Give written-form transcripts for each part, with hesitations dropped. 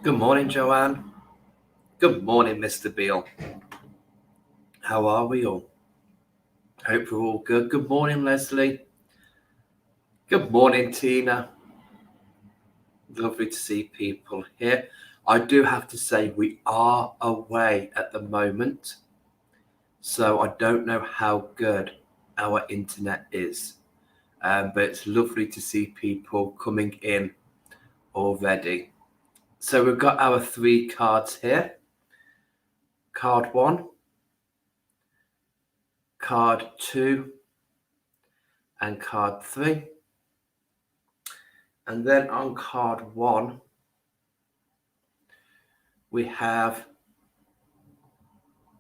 Good morning, Joanne. Good morning, Mr. Beale. How are we all? Hope we're all good. Good morning, Leslie. Good morning, Tina. Lovely to see people here. I do have to say we are away at the moment, so I don't know how good our internet is, but it's lovely to see people coming in already. So we've got our 3 cards here. Card 1, card 2, and card 3. And then on card 1, we have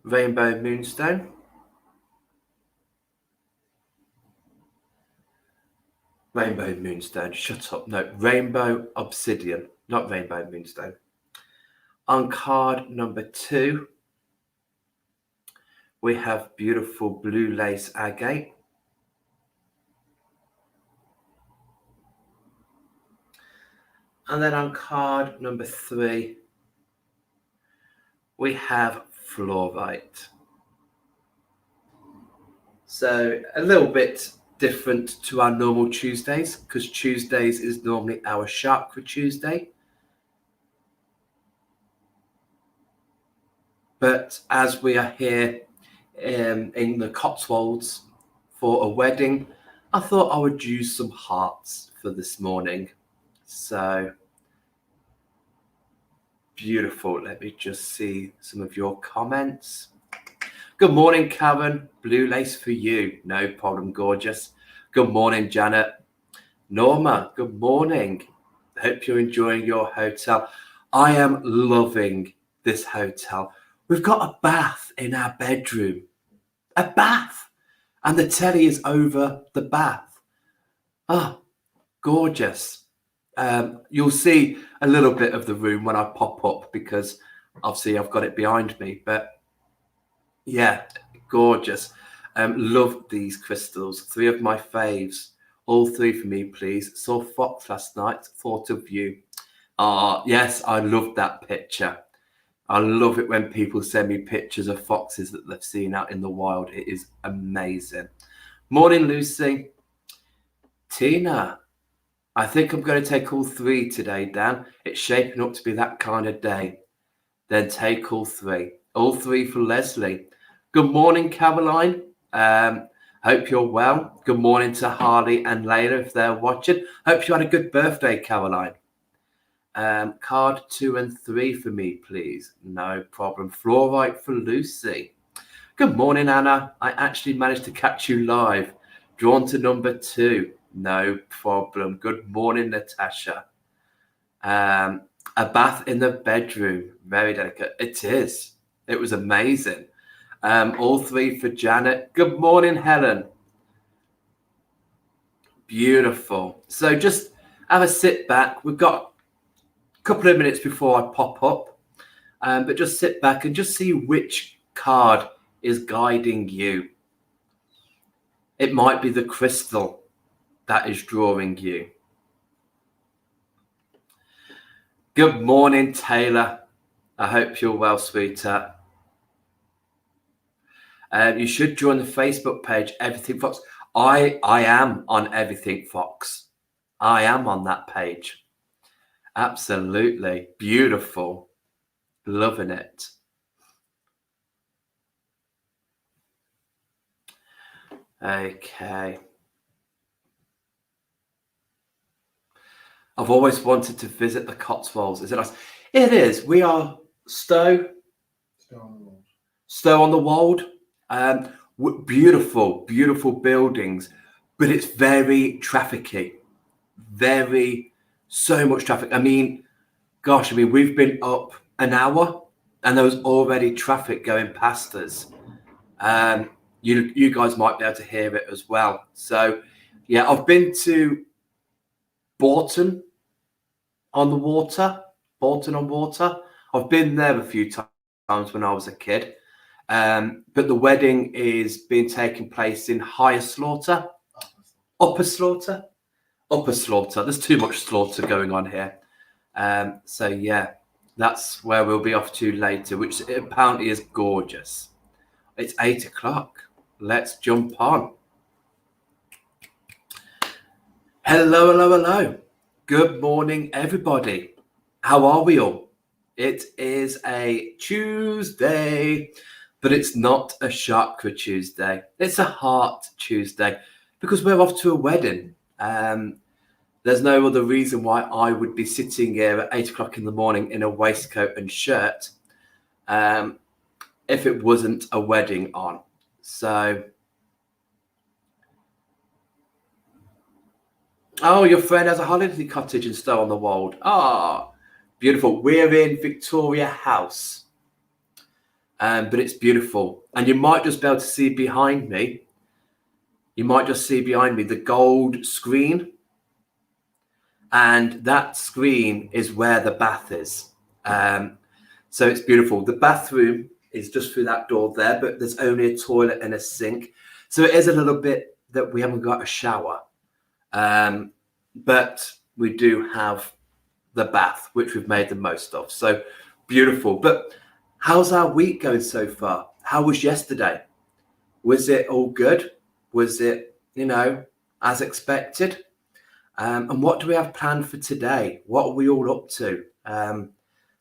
Rainbow Moonstone, shut up, no, Rainbow Obsidian, not Rainbow Moonstone. On card number 2, we have beautiful blue lace agate. And then on card number 3, we have fluorite. So a little bit different to our normal Tuesdays, because Tuesdays is normally our Chakra Tuesday. But as we are here in the Cotswolds for a wedding, I thought I would use some hearts for this morning. So beautiful. Let me just see some of your comments. Good morning, Karen. Blue lace for you. No problem, gorgeous. Good morning, Janet. Norma, good morning. Hope you're enjoying your hotel. I am loving this hotel. We've got a bath in our bedroom. A bath. And the telly is over the bath. Oh, gorgeous. You'll see a little bit of the room when I pop up because obviously I've got it behind me. But yeah, gorgeous. Love these crystals. 3 of my faves. All 3 for me, please. Saw Fox last night. Thought of you. Yes, I loved that picture. I love it when people send me pictures of foxes that they've seen out in the wild. It is amazing. Morning, Lucy. Tina, I think I'm going to take all 3 today, Dan. It's shaping up to be that kind of day. Then take all 3. All 3 for Leslie. Good morning, Caroline. Hope you're well. Good morning to Harley and Layla if they're watching. Hope you had a good birthday, Caroline. Card 2 and 3 for me, please. No problem. Fluorite for Lucy. Good morning, Anna. I actually managed to catch you live. Drawn to number 2. No problem. Good morning, Natasha. A bath in the bedroom. Very delicate. It is. It was amazing. All 3 for Janet. Good morning, Helen. Beautiful. So just have a sit back. We've got a couple of minutes before I pop up, but just sit back and just see which card is guiding you. It might be the crystal that is drawing you. Good morning, Taylor. I hope you're well, sweetheart. You should join the Facebook page, Everything Fox. I am on Everything Fox. I am on that page. Absolutely. Beautiful. Loving it. Okay. I've always wanted to visit the Cotswolds. Is it nice? It is. We are Stowe on the Wold. Beautiful, beautiful buildings, but it's very trafficy. So much traffic. I mean, we've been up an hour and there was already traffic going past us. You guys might be able to hear it as well. So, yeah, I've been to Bourton on Water. I've been there a few times when I was a kid. But the wedding is being taken place in Upper Slaughter. There's too much slaughter going on here. So yeah, that's where we'll be off to later, which apparently is gorgeous. It's 8 o'clock. Let's jump on. Hello, hello, hello. Good morning, everybody. How are we all? It is a Tuesday, but it's not a Chakra Tuesday. It's a Heart Tuesday because we're off to a wedding. There's no other reason why I would be sitting here at 8 o'clock in the morning in a waistcoat and shirt if it wasn't a wedding on. So, oh, your friend has a holiday cottage in Stow on the Wold. Ah, beautiful. We're in Victoria House, but it's beautiful. And you might just be able to see behind me. You might just see behind me the gold screen. And that screen is where the bath is. So it's beautiful. The bathroom is just through that door there, but there's only a toilet and a sink. So it is a little bit that we haven't got a shower. But we do have the bath, which we've made the most of. So beautiful. But how's our week going so far? How was yesterday? Was it all good? Was it, as expected? And what do we have planned for today? What are we all up to?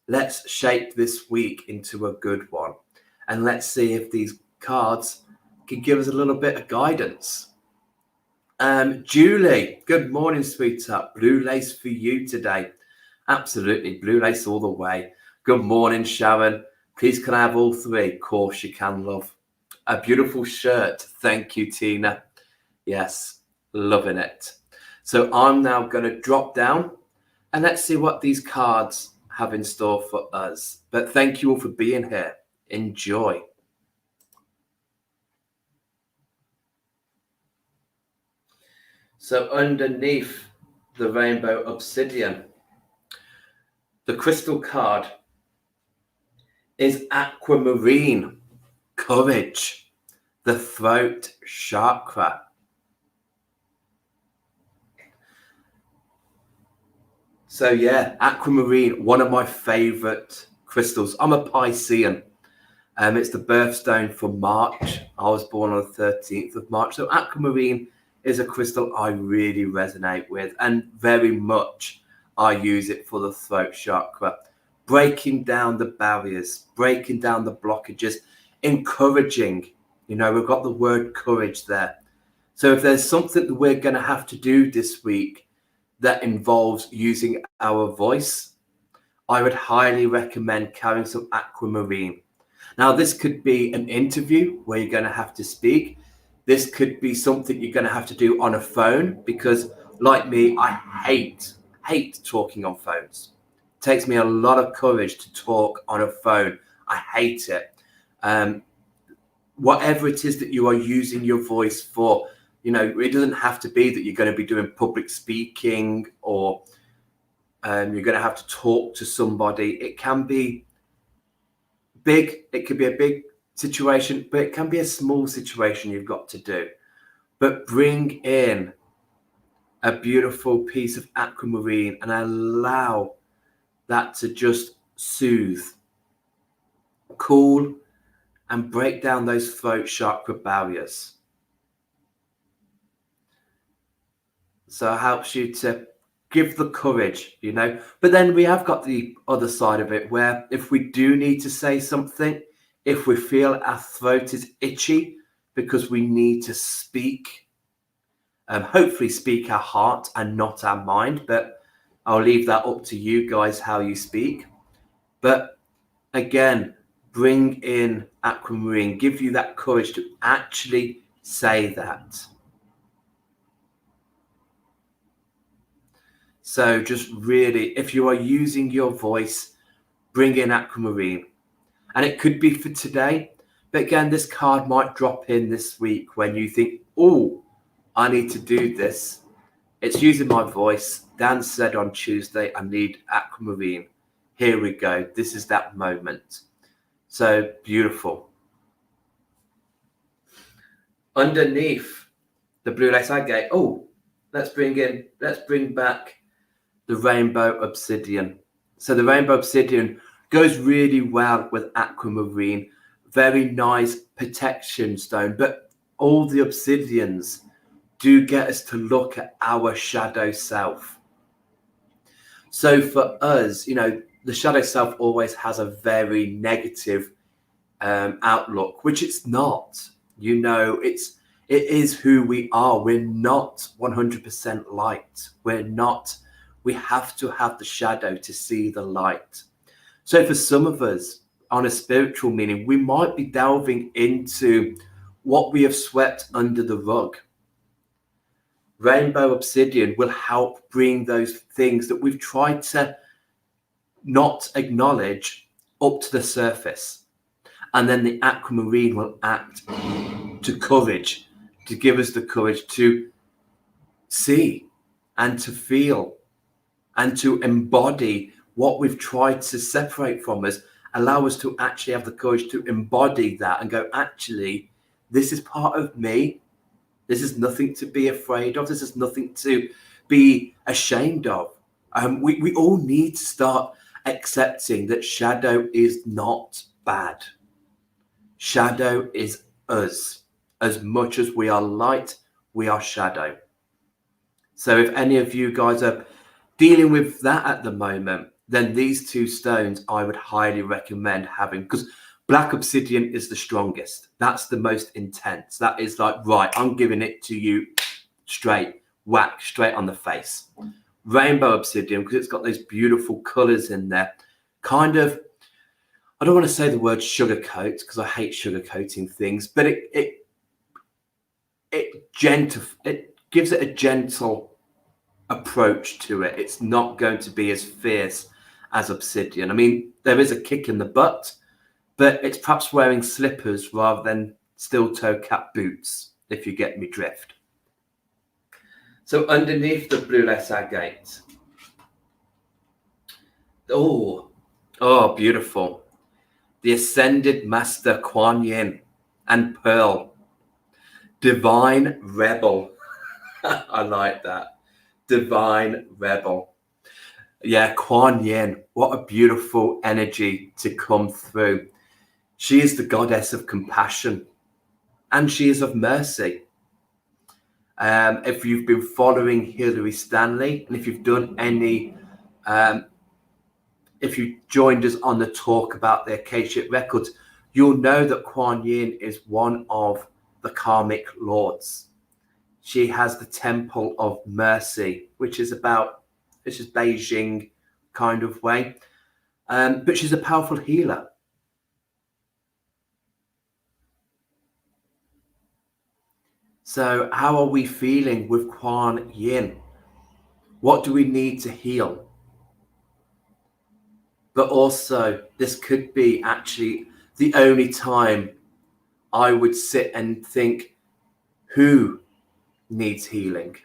Let's shape this week into a good one. And let's see if these cards can give us a little bit of guidance. Julie, good morning, sweetheart. Blue lace for you today. Absolutely, blue lace all the way. Good morning, Sharon. Please can I have all three? Of course you can, love. A beautiful shirt. Thank you, Tina. Yes, loving it. So I'm now going to drop down and let's see what these cards have in store for us. But thank you all for being here. Enjoy. So underneath the rainbow obsidian, the crystal card is aquamarine, courage, the throat chakra. So yeah, aquamarine, one of my favorite crystals. I'm a Piscean. It's the birthstone for March. I was born on the 13th of March. So aquamarine is a crystal I really resonate with, and very much I use it for the throat chakra, breaking down the barriers, breaking down the blockages, encouraging. We've got the word courage there. So if there's something that we're going to have to do this week that involves using our voice, I would highly recommend carrying some aquamarine. Now, this could be an interview where you're going to have to speak. This could be something you're going to have to do on a phone because, like me, I hate talking on phones. It takes me a lot of courage to talk on a phone. I hate it. Whatever it is that you are using your voice for, it doesn't have to be that you're going to be doing public speaking or you're going to have to talk to somebody. It can be big. It could be a big situation, but it can be a small situation you've got to do. But bring in a beautiful piece of aquamarine and allow that to just soothe, cool, and break down those throat chakra barriers. So it helps you to give the courage, But then we have got the other side of it where if we do need to say something, if we feel our throat is itchy because we need to speak, hopefully speak our heart and not our mind, but I'll leave that up to you guys how you speak. But again, bring in aquamarine, give you that courage to actually say that. So just really, if you are using your voice, bring in aquamarine. And it could be for today. But again, this card might drop in this week when you think, oh, I need to do this. It's using my voice. Dan said on Tuesday, I need aquamarine. Here we go. This is that moment. So beautiful. Underneath the blue lace agate, let's bring back the rainbow obsidian. So the Rainbow Obsidian goes really well with Aquamarine. Very nice protection stone, but all the obsidians do get us to look at our shadow self. So for us, the shadow self always has a very negative outlook, which it's not. It is who we are. We're not 100% light. We have to have the shadow to see the light. So for some of us, on a spiritual meaning, we might be delving into what we have swept under the rug. Rainbow Obsidian will help bring those things that we've tried to not acknowledge up to the surface. And then the Aquamarine will act to courage, to give us the courage to see and to feel and to embody what we've tried to separate from us, allow us to actually have the courage to embody that and go, actually, this is part of me. This is nothing to be afraid of. This is nothing to be ashamed of. We all need to start accepting that shadow is not bad. Shadow is us. As much as we are light, we are shadow. So if any of you guys are dealing with that at the moment, then these two stones I would highly recommend having, because Black Obsidian is the strongest. That's the most intense. That is like, right, I'm giving it to you straight, whack, straight on the face. Rainbow Obsidian, because it's got those beautiful colors in there, kind of, I don't want to say the word sugarcoat because I hate sugarcoating things, but it gives it a gentle approach to it. It's not going to be as fierce as Obsidian. I mean, there is a kick in the butt, but it's perhaps wearing slippers rather than steel toe cap boots, if you get me drift. So underneath the blue lace agate, oh, beautiful. The Ascended Master Kuan Yin and Pearl, Divine Rebel. I like that. Divine Rebel. Yeah, Kuan Yin, what a beautiful energy to come through. She is the goddess of compassion and she is of mercy. If you've been following Hilary Stanley, and if you've done any, if you joined us on the talk about the Akashic Records, you'll know that Kuan Yin is one of the karmic lords. She has the Temple of Mercy, which is Beijing kind of way. But she's a powerful healer. So how are we feeling with Kuan Yin? What do we need to heal? But also, this could be actually the only time I would sit and think, who needs healing?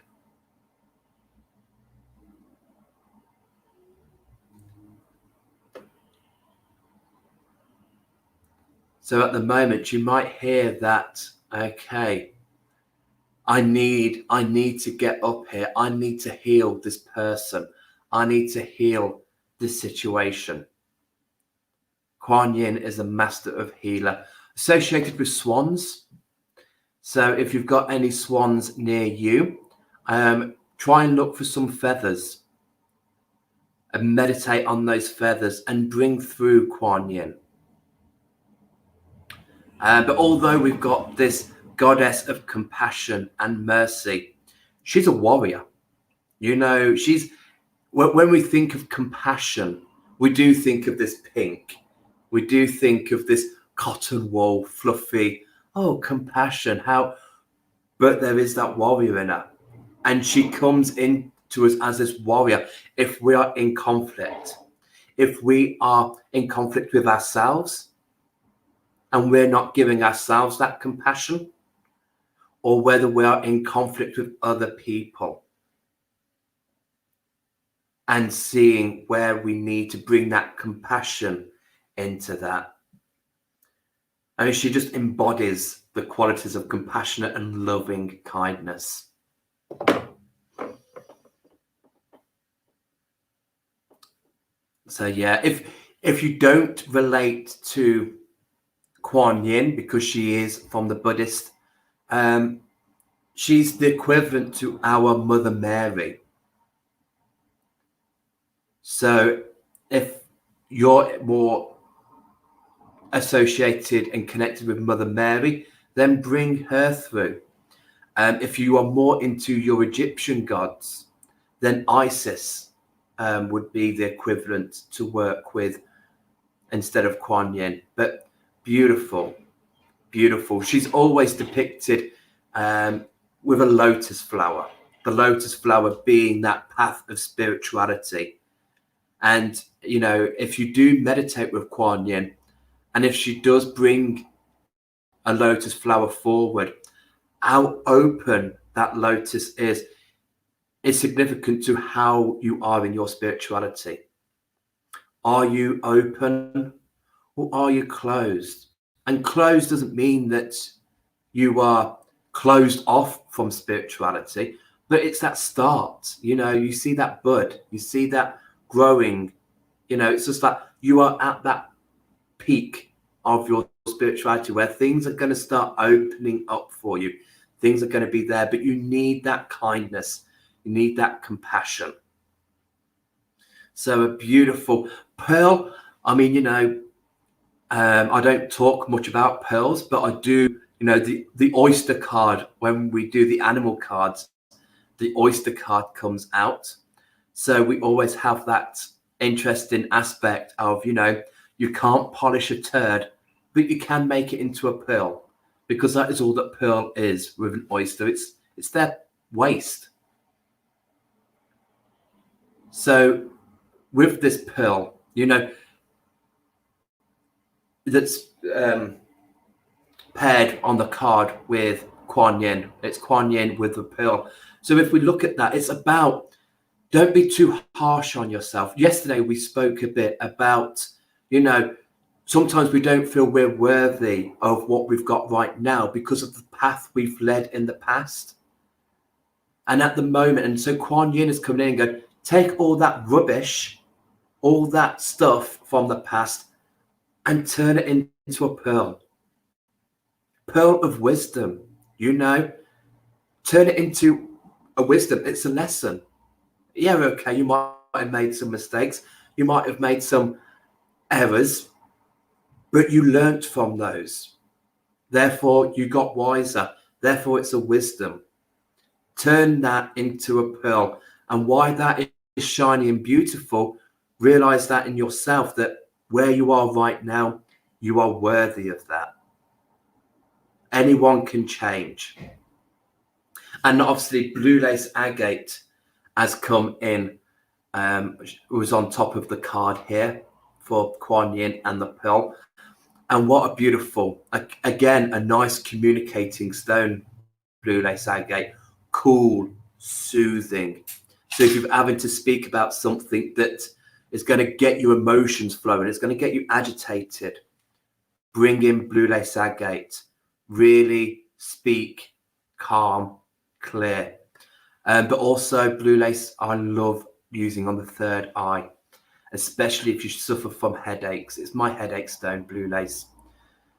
So at the moment, you might hear that, okay, I need to get up here. I need to heal this person. I need to heal this situation. Kuan Yin is a master of healer, associated with swans. So if you've got any swans near you, try and look for some feathers and meditate on those feathers and bring through Kuan Yin. But although we've got this goddess of compassion and mercy, she's a warrior. When we think of compassion, we do think of this pink. We do think of this cotton wool, fluffy, compassion, but there is that warrior in her. And she comes in to us as this warrior if we are in conflict. If we are in conflict with ourselves and we're not giving ourselves that compassion, or whether we are in conflict with other people and seeing where we need to bring that compassion into that. I mean, she just embodies the qualities of compassionate and loving kindness. So yeah, if you don't relate to Kuan Yin because she is from the Buddhist, she's the equivalent to our Mother Mary. So if you're more associated and connected with Mother Mary, then bring her through. If you are more into your Egyptian gods, then Isis would be the equivalent to work with instead of Kuan Yin. But beautiful, beautiful. She's always depicted with a lotus flower, the lotus flower being that path of spirituality. And, you know, if you do meditate with Kuan Yin, and if she does bring a lotus flower forward, how open that lotus is significant to how you are in your spirituality. Are you open or are you closed? And closed doesn't mean that you are closed off from spirituality, but it's that start. You know, you see that bud, you see that growing. You know, it's just like you are at that peak of your spirituality where things are going to start opening up for you. Things are going to be there, but you need that kindness. You need that compassion. So a beautiful pearl. I mean, you know, I don't talk much about pearls, but I do, you know, the oyster card, when we do the animal cards, the oyster card comes out. So we always have that interesting aspect of, you know, you can't polish a turd, but you can make it into a pearl, because that is all that pearl is with an oyster. It's their waste. So with this pearl, you know, that's paired on the card with Kuan Yin. It's Kuan Yin with the pearl. So if we look at that, it's about, don't be too harsh on yourself. Yesterday we spoke a bit about, you know, sometimes we don't feel we're worthy of what we've got right now because of the path we've led in the past. And at the moment, and so Kuan Yin is coming in and going, take all that rubbish, all that stuff from the past, and turn it into a pearl. Pearl of wisdom, you know, turn it into a wisdom. It's a lesson. Yeah, okay, you might have made some mistakes. You might have made some errors, but you learnt from those. Therefore, you got wiser. Therefore, it's a wisdom. Turn that into a pearl. And why that is shiny and beautiful, realize that in yourself, that where you are right now, you are worthy of that. Anyone can change. And obviously, blue lace agate has come in, was on top of the card here for Kuan Yin and the pearl. And what a beautiful, again, a nice communicating stone, blue lace agate, cool, soothing. So if you're having to speak about something that is going to get your emotions flowing, it's going to get you agitated, bring in blue lace agate. Really speak calm, clear. But also blue lace, I love using on the third eye, especially if you suffer from headaches. It's my headache stone, blue lace.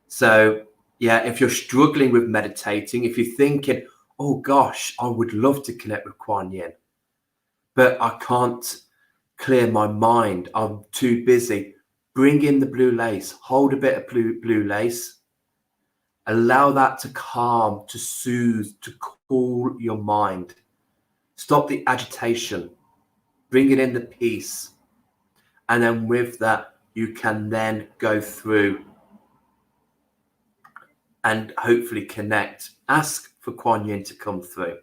So yeah, if you're struggling with meditating, if you're thinking, oh gosh, I would love to connect with Kuan Yin, but I can't clear my mind, I'm too busy, bring in the blue lace, hold a bit of blue lace, allow that to calm, to soothe, to cool your mind. Stop the agitation, bring it in the peace. And then with that, you can then go through and hopefully connect. Ask for Kuan Yin to come through.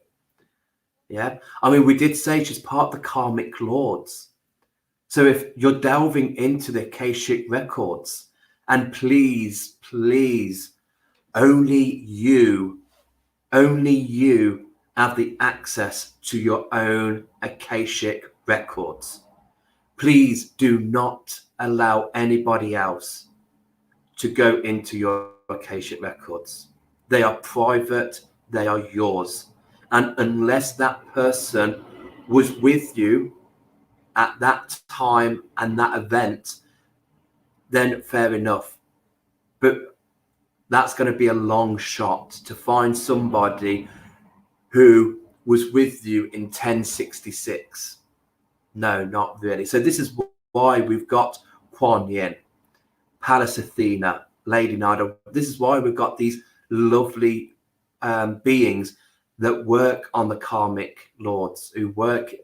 Yeah. I mean, we did say she's part of the karmic lords. So if you're delving into the Akashic records, and please, please, only you have the access to your own Akashic records. Please do not allow anybody else to go into your Akashic records. They are private, they are yours. And unless that person was with you at that time and that event, then fair enough. But that's going to be a long shot to find somebody who was with you in 1066. No, not really. So this is why we've got Kuan Yin, Pallas Athena, Lady Nada. This is why we've got these lovely beings that work on the karmic lords, who work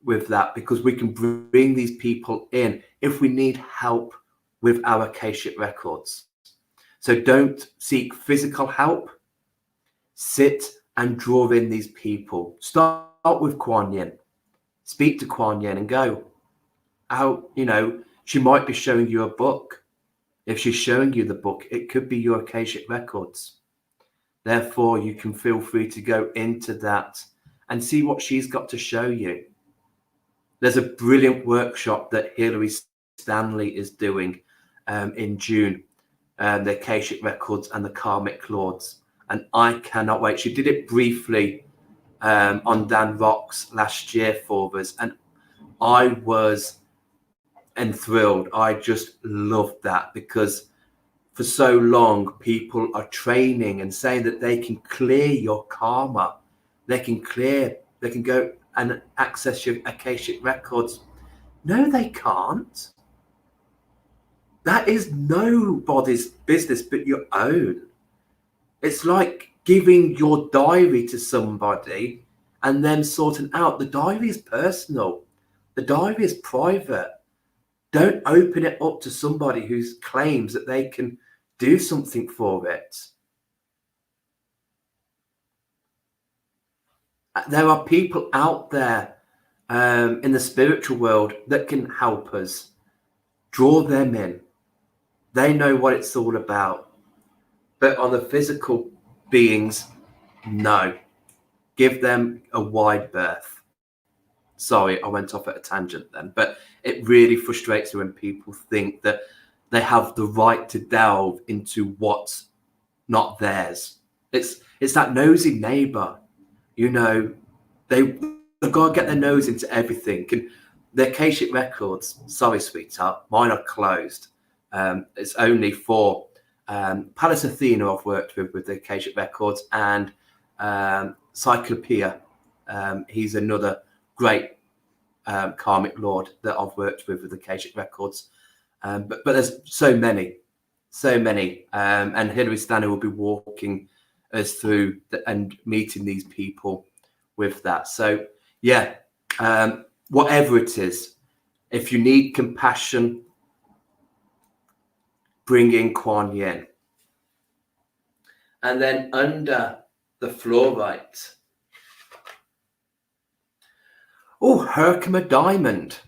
with that, because we can bring these people in if we need help with our Akashic records. So don't seek physical help. Sit and draw in these people. Start with Kuan Yin. Speak to Kuan Yin and go. How, she might be showing you a book. If she's showing you the book, it could be your Akashic records. Therefore, you can feel free to go into that and see what she's got to show you. There's a brilliant workshop that Hilary Stanley is doing in June, the Akashic records and the karmic lords. And I cannot wait. She did it briefly on Dan Rocks last year for us. And I was enthralled. I just loved that, because for so long, people are training and saying that they can clear your karma. They can go and access your Akashic records. No, they can't. That is nobody's business but your own. It's like giving your diary to somebody and then sorting out. The diary is personal. The diary is private. Don't open it up to somebody who claims that they can do something for it. There are people out there in the spiritual world that can help us. Draw them in. They know what it's all about. But on the physical beings, no. Give them a wide berth. Sorry, I went off at a tangent then. But it really frustrates me when people think that they have the right to delve into what's not theirs. It's that nosy neighbor. They've got to get their nose into everything. And the Akashic records, sorry, sweetheart, mine are closed. It's only for Pallas Athena I've worked with the Akashic records, and Cyclopeia. He's another great karmic lord that I've worked with the Akashic records. But there's so many. And Hilary Stanley will be walking us through and meeting these people with that. So, yeah, whatever it is, if you need compassion, bring in Kuan Yin. And then under the fluorite, Herkimer Diamond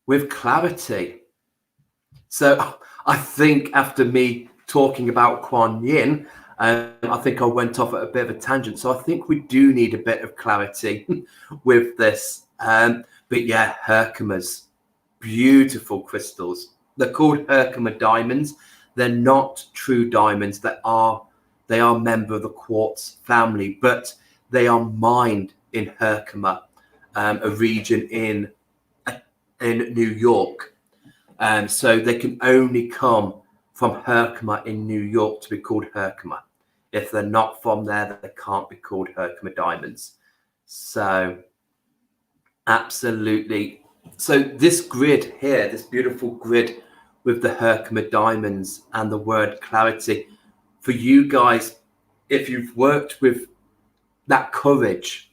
with clarity. So I think after me talking about Kuan Yin, I think I went off at a bit of a tangent. So I think we do need a bit of clarity with this. But yeah, Herkimer's, beautiful crystals. They're called Herkimer diamonds. They're not true diamonds. They are member of the quartz family, but they are mined in Herkimer, a region in New York. So they can only come from Herkimer in New York to be called Herkimer. If they're not from there, they can't be called Herkimer diamonds. So absolutely. So this grid here, this beautiful grid with the Herkimer diamonds and the word clarity, for you guys, if you've worked with that courage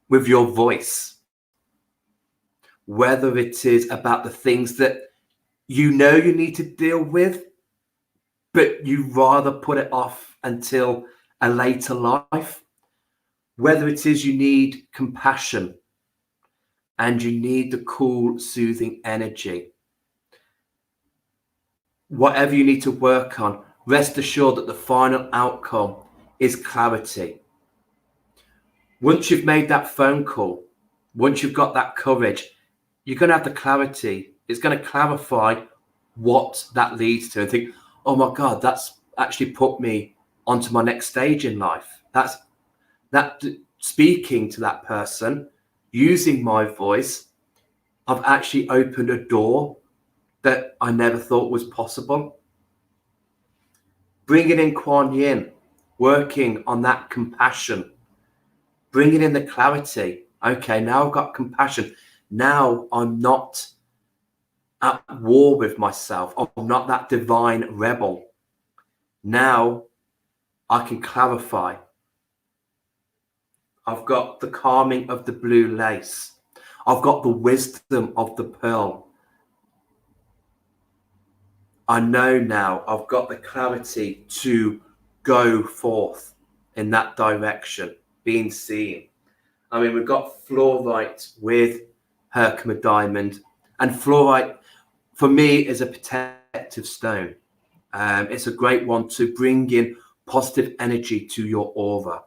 with your voice, whether it is about the things that you need to deal with, but you rather put it off until a later life, whether it is you need compassion and you need the cool, soothing energy, whatever you need to work on, rest assured that the final outcome is clarity. Once you've made that phone call, once you've got that courage, you're going to have the clarity. It's going to clarify what that leads to, and think, oh my God, that's actually put me onto my next stage in life. That's that speaking to that person, using my voice, I've actually opened a door that I never thought was possible. Bringing in Kuan Yin, working on that compassion, bringing in the clarity. Okay, now I've got compassion. Now I'm not at war with myself. I'm not that divine rebel. Now I can clarify. I've got the calming of the blue lace. I've got the wisdom of the pearl. I know now I've got the clarity to go forth in that direction, being seen. I mean, we've got fluorite with Herkimer diamond, and fluorite for me is a protective stone. It's a great one to bring in positive energy to your aura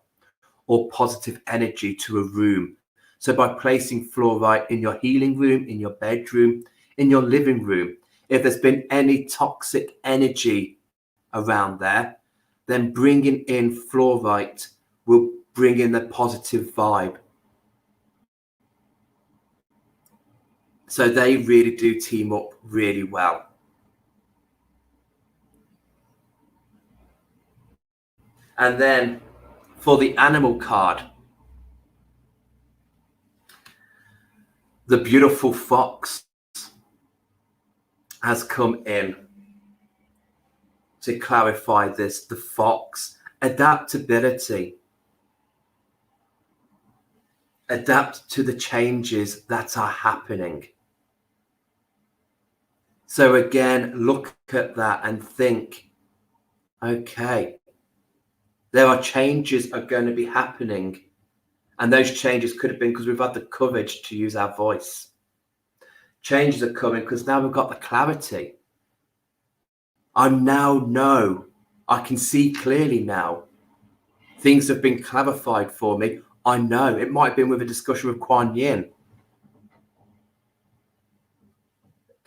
or positive energy to a room. So by placing fluorite in your healing room, in your bedroom, in your living room, if there's been any toxic energy around there, then bringing in fluorite will bring in the positive vibe. So they really do team up really well. And then for the animal card, the beautiful fox has come in to clarify this. The fox, adaptability. Adapt to the changes that are happening. So again, look at that and think, okay, there are changes are going to be happening. And those changes could have been because we've had the courage to use our voice. Changes are coming because now we've got the clarity. I now know, I can see clearly now. Things have been clarified for me. I know. It might have been with a discussion with Kuan Yin.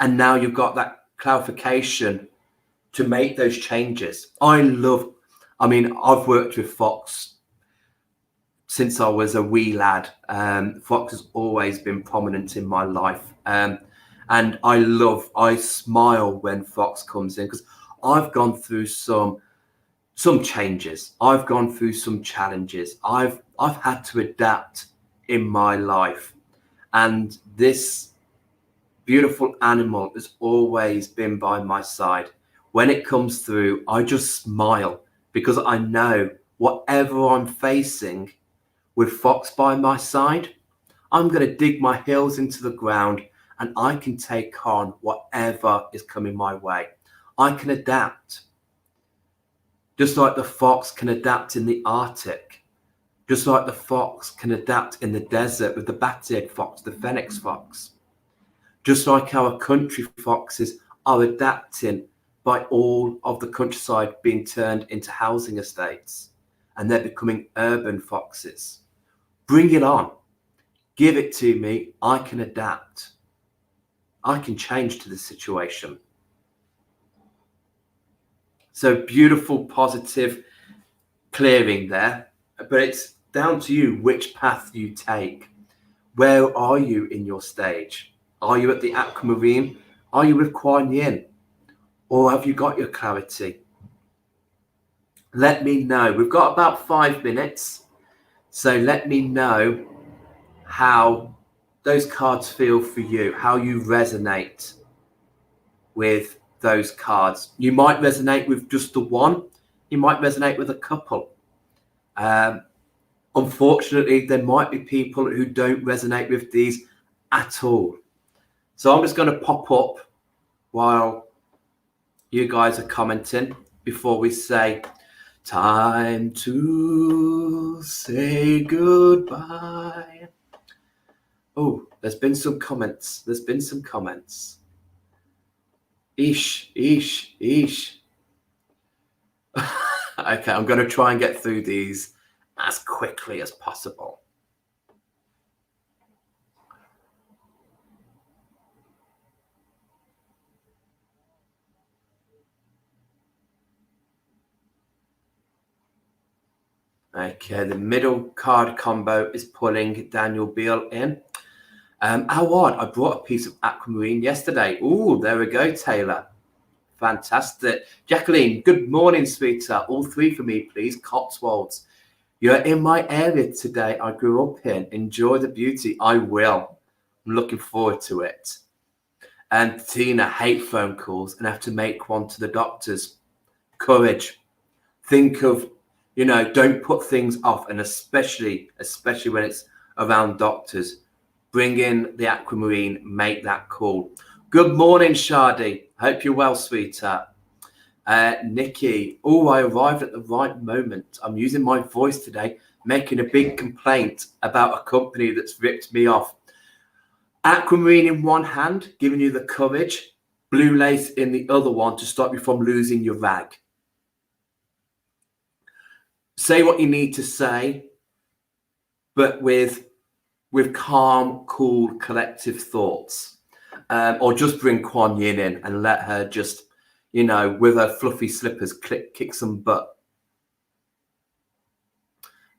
And now you've got that clarification to make those changes. I've worked with Fox since I was a wee lad. Fox has always been prominent in my life. And I smile when Fox comes in because I've gone through some changes. I've gone through some challenges. I've had to adapt in my life. And this beautiful animal has always been by my side. When it comes through, I just smile because I know whatever I'm facing with Fox by my side, I'm going to dig my heels into the ground and I can take on whatever is coming my way. I can adapt. Just like the fox can adapt in the Arctic. Just like the fox can adapt in the desert with the bat-eared fox, the phoenix fox. Just like our country foxes are adapting by all of the countryside being turned into housing estates and they're becoming urban foxes. Bring it on. Give it to me. I can adapt. I can change to the situation. So beautiful, positive clearing there, but it's down to you which path you take. Where are you in your stage? Are you at the aquamarine? Are you with Kuan Yin? Or have you got your clarity? Let me know. We've got about 5 minutes. So let me know how those cards feel for you, how you resonate with those cards. You might resonate with just the one. You might resonate with a couple. Unfortunately, there might be people who don't resonate with these at all. So I'm just going to pop up while you guys are commenting before we say time to say goodbye. Oh, there's been some comments. Eesh. Okay, I'm going to try and get through these as quickly as possible. Okay, the middle card combo is pulling Daniel Beal in. How odd. I brought a piece of aquamarine yesterday. Ooh, there we go, Taylor. Fantastic. Jacqueline, good morning, sweetheart. All three for me, please. Cotswolds. You're in my area today. I grew up in. Enjoy the beauty. I will. I'm looking forward to it. And Tina, hate phone calls and have to make one to the doctors. Courage. Think of, don't put things off, and especially when it's around doctors. Bring in the aquamarine, make that call. Good morning, Shadi. Hope you're well, sweetheart. Nikki, I arrived at the right moment. I'm using my voice today, making a big complaint about a company that's ripped me off. Aquamarine in one hand, giving you the courage. Blue lace in the other one to stop you from losing your rag. Say what you need to say, but with calm, cool, collective thoughts. Or just bring Kuan Yin in and let her just, with her fluffy slippers, kick some butt.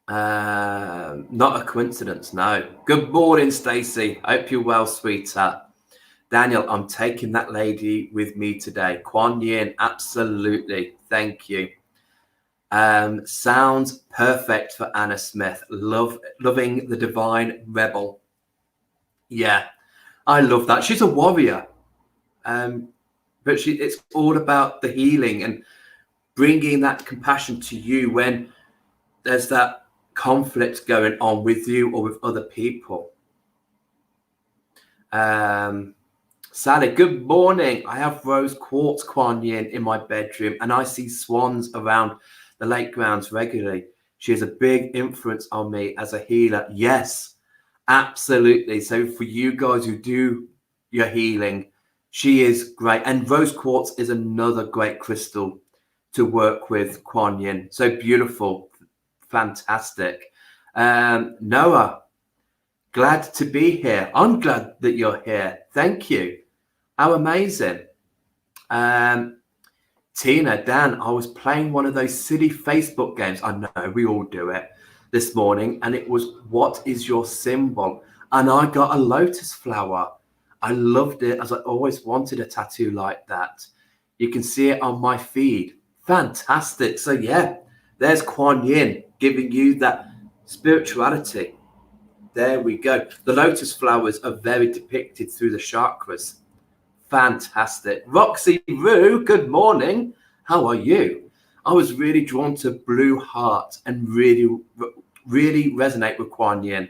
Not a coincidence, no. Good morning, Stacey. Hope you're well, sweetheart. Daniel, I'm taking that lady with me today. Kuan Yin, absolutely. Thank you. Sounds perfect for Anna Smith. Loving the divine rebel. Yeah, I love that. She's a warrior. But it's all about the healing and bringing that compassion to you when there's that conflict going on with you or with other people. Sally, good morning. I have rose quartz Kuan Yin in my bedroom and I see swans around the lake grounds regularly. She has a big influence on me as a healer. Yes, absolutely. So for you guys who do your healing, she is great. And rose quartz is another great crystal to work with, Kuan Yin. So beautiful. Fantastic. Noah, glad to be here. I'm glad that you're here. Thank you. How amazing. Tina, Dan, I was playing one of those silly Facebook games. I know, we all do it this morning. And it was, what is your symbol? And I got a lotus flower. I loved it, as I always wanted a tattoo like that. You can see it on my feed. Fantastic. So yeah, there's Kuan Yin giving you that spirituality. There we go. The lotus flowers are very depicted through the chakras. Fantastic. Roxy Roo, good morning. How are you? I was really drawn to Blue Heart and really resonate with Kuan Yin.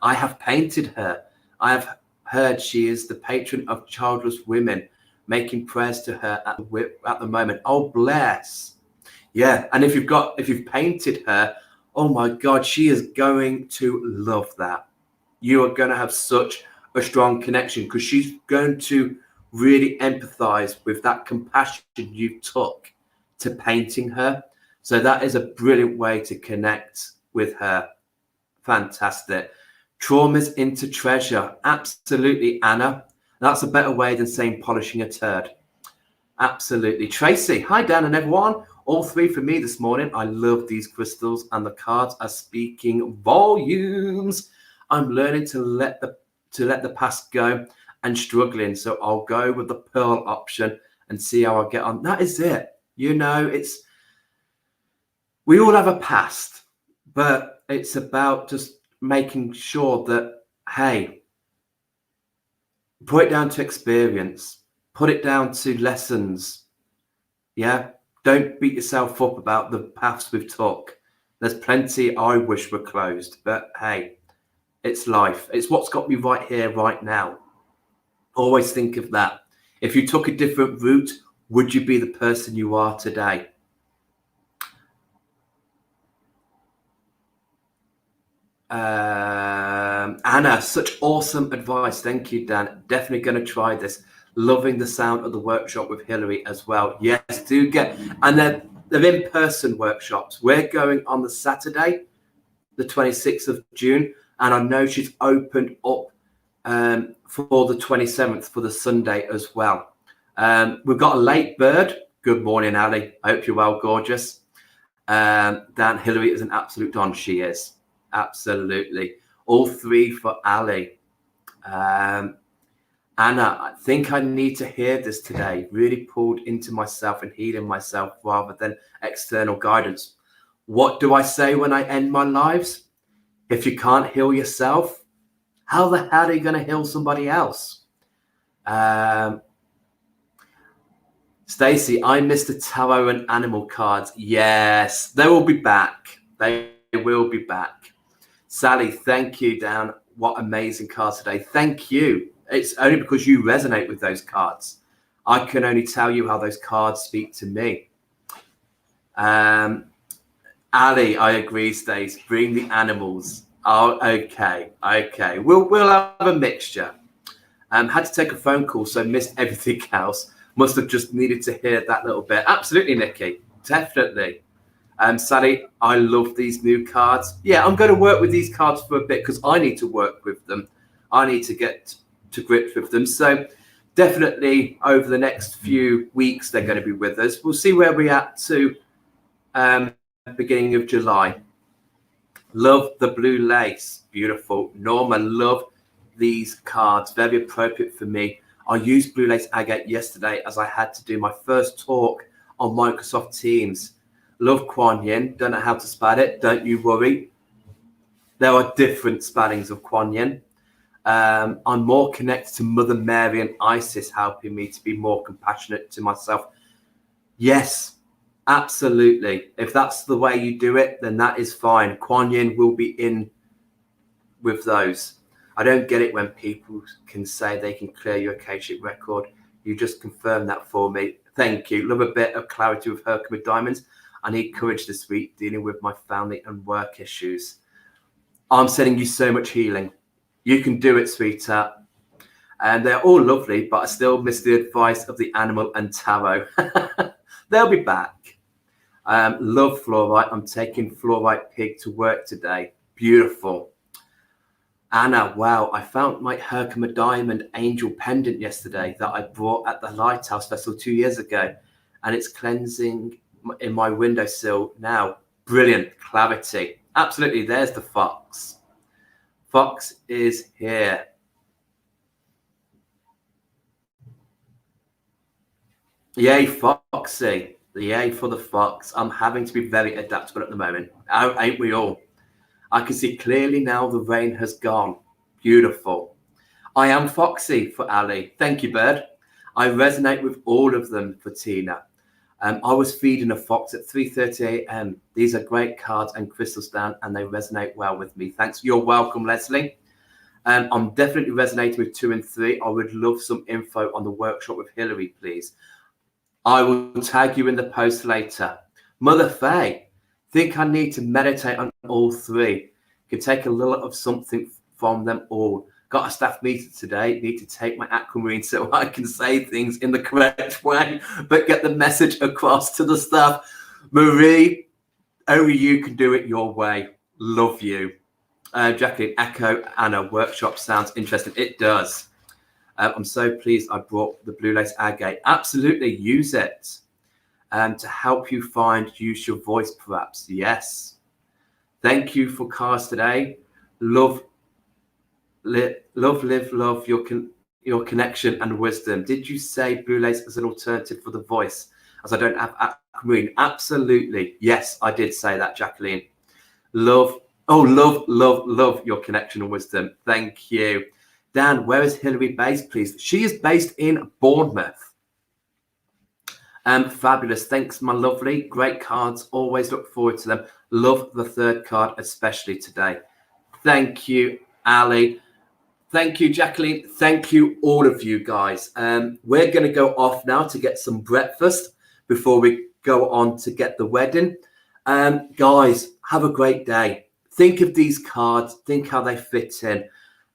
I have painted her. I have heard she is the patron of childless women, making prayers to her at the moment. Oh, bless. Yeah, and if you've painted her, oh my God, she is going to love that. You are going to have such a strong connection because she's going to really empathize with that compassion you took to painting her. So that is a brilliant way to connect with her. Fantastic. Traumas into treasure. Absolutely, Anna. That's a better way than saying polishing a turd. Absolutely. Tracy, hi Dan and everyone. All three for me this morning. I love these crystals and the cards are speaking volumes. I'm learning to let the past go and struggling. So I'll go with the pearl option and see how I get on. That is it. We all have a past, but it's about just making sure that, hey, put it down to experience, put it down to lessons. Yeah. Don't beat yourself up about the paths we've took. There's plenty I wish were closed, but hey, it's life. It's what's got me right here, right now. Always think of that. If you took a different route, would you be the person you are today? Anna, such awesome advice. Thank you, Dan. Definitely going to try this. Loving the sound of the workshop with Hillary as well. Yes, do get, and they're in-person workshops. We're going on the Saturday, the 26th of June, and I know she's opened up for the 27th for the Sunday as well. We've got a late bird. Good morning, Ali. I hope you're well, gorgeous. Dan, Hillary is an absolute don. She is. Absolutely. All three for Ali. Anna, I think I need to hear this today. Really pulled into myself and healing myself rather than external guidance. What do I say when I end my lives? If you can't heal yourself, how the hell are you going to heal somebody else? Stacey, I missed the tarot and animal cards. Yes, they will be back. They will be back. Sally, thank you, Dan. What amazing cards today. Thank you. It's only because you resonate with those cards. I can only tell you how those cards speak to me. Ali, I agree, Stace. Bring the animals. Oh, okay. Okay. We'll have a mixture. Had to take a phone call, so missed everything else. Must have just needed to hear that little bit. Absolutely, Nikki. Definitely. Sally, I love these new cards. Yeah, I'm going to work with these cards for a bit because I need to work with them. I need to get to grips with them. So definitely over the next few weeks, they're going to be with us. We'll see where we're at to beginning of July. Love the blue lace. Beautiful. Norma, love these cards. Very appropriate for me. I used blue lace agate yesterday as I had to do my first talk on Microsoft Teams. Love Kuan Yin. Don't know how to spell it. Don't you worry. There are different spellings of Kuan Yin. I'm more connected to Mother Mary and Isis, helping me to be more compassionate to myself. Yes, absolutely. If that's the way you do it, then that is fine. Kuan Yin will be in with those. I don't get it when people can say they can clear your Akashic record. You just confirm that for me. Thank you. Love a bit of clarity with Herkimer Diamonds. I need courage this week dealing with my family and work issues. I'm sending you so much healing. You can do it, sweetheart. And they're all lovely, but I still miss the advice of the animal and tarot. They'll be back. Love fluorite. I'm taking fluorite pig to work today. Beautiful. Anna, wow, I found my Herkimer Diamond Angel pendant yesterday that I brought at the Lighthouse Festival 2 years ago. And it's cleansing in my windowsill now. Brilliant clarity. Absolutely. There's the fox. Fox is here. Yay, Foxy. Yay for the fox. I'm having to be very adaptable at the moment. Ain't we all? I can see clearly now the rain has gone. Beautiful. I am Foxy for Ali. Thank you, Bird. I resonate with all of them for Tina. I was feeding a fox at 3:30 a.m. These are great cards and crystals, Dan, and they resonate well with me. Thanks. You're welcome, Leslie. I'm definitely resonating with 2 and 3. I would love some info on the workshop with Hillary, please. I will tag you in the post later. Mother Faye, think I need to meditate on all 3. Can take a little of something from them all. Got a staff meeting today. Need to take my aquamarine so I can say things in the correct way, but get the message across to the staff. Marie, only you can do it your way. Love you. Jacqueline, Echo Anna, workshop sounds interesting. It does. I'm so pleased I brought the blue lace agate. Absolutely, use it to help you use your voice, perhaps. Yes. Thank you for cards today. Love your connection and wisdom. Did you say blue lace as an alternative for the voice, as I don't have aquamarine? Absolutely. Yes, I did say that, Jacqueline. Love your connection and wisdom. Thank you. Dan, where is Hillary based, please? She is based in Bournemouth. Fabulous. Thanks, my lovely. Great cards. Always look forward to them. Love the 3rd card, especially today. Thank you, Ali. Thank you, Jacqueline. Thank you, all of you guys. We're going to go off now to get some breakfast before we go on to get the wedding. Guys, have a great day. Think of these cards. Think how they fit in.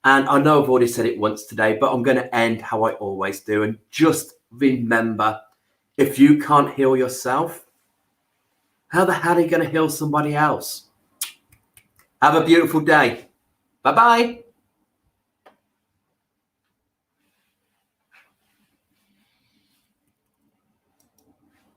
And I know I've already said it once today, but I'm going to end how I always do. And just remember, if you can't heal yourself, how the hell are you going to heal somebody else? Have a beautiful day. Bye-bye.